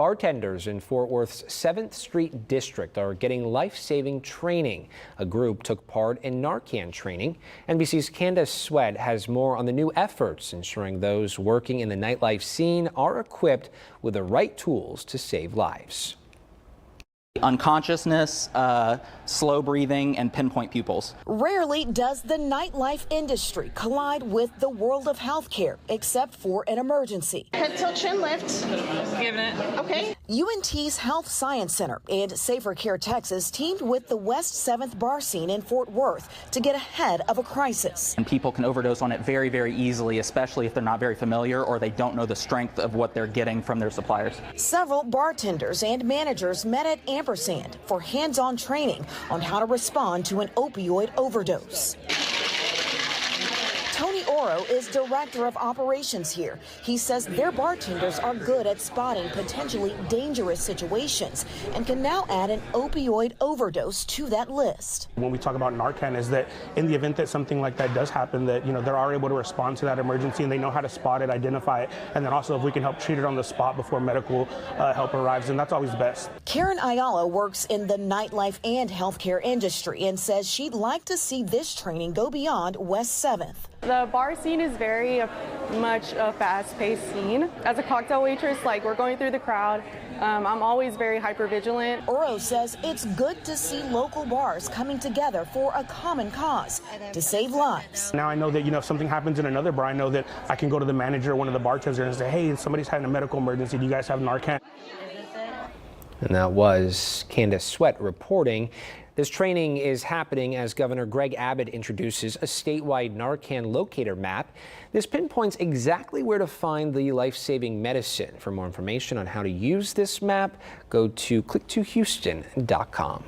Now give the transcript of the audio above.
Bartenders in Fort Worth's 7th Street District are getting life-saving training. A group took part in Narcan training. NBC's Candace Sweat has more on the new efforts, ensuring those working in the nightlife scene are equipped with the right tools to save lives. Unconsciousness, slow breathing, and pinpoint pupils. Rarely does the nightlife industry collide with the world of healthcare, except for an emergency. Head tilt, chin lift. Giving it. Okay. UNT's Health Science Center and Safer Care Texas teamed with the West 7th bar scene in Fort Worth to get ahead of a crisis. And people can overdose on it very, very easily, especially if they're not very familiar or they don't know the strength of what they're getting from their suppliers. Several bartenders and managers met at Ampersand for hands-on training on how to respond to an opioid overdose. Tony Oro is director of operations here. He says their bartenders are good at spotting potentially dangerous situations and can now add an opioid overdose to that list. When we talk about Narcan is that in the event that something like that does happen, that they are able to respond to that emergency and they know how to spot it, identify it, and then also if we can help treat it on the spot before medical help arrives, and that's always best. Karen Ayala works in the nightlife and healthcare industry and says she'd like to see this training go beyond West 7th. The bar scene is very much a fast-paced scene. As a cocktail waitress, we're going through the crowd. I'm always very hyper-vigilant. Oro says it's good to see local bars coming together for a common cause to save lives. Now I know that, if something happens in another bar, I know that I can go to the manager or one of the bartenders and say, hey, somebody's having a medical emergency. Do you guys have Narcan? And that was Candace Sweat reporting. This training is happening as Governor Greg Abbott introduces a statewide Narcan locator map. This pinpoints exactly where to find the life-saving medicine. For more information on how to use this map, go to click2houston.com.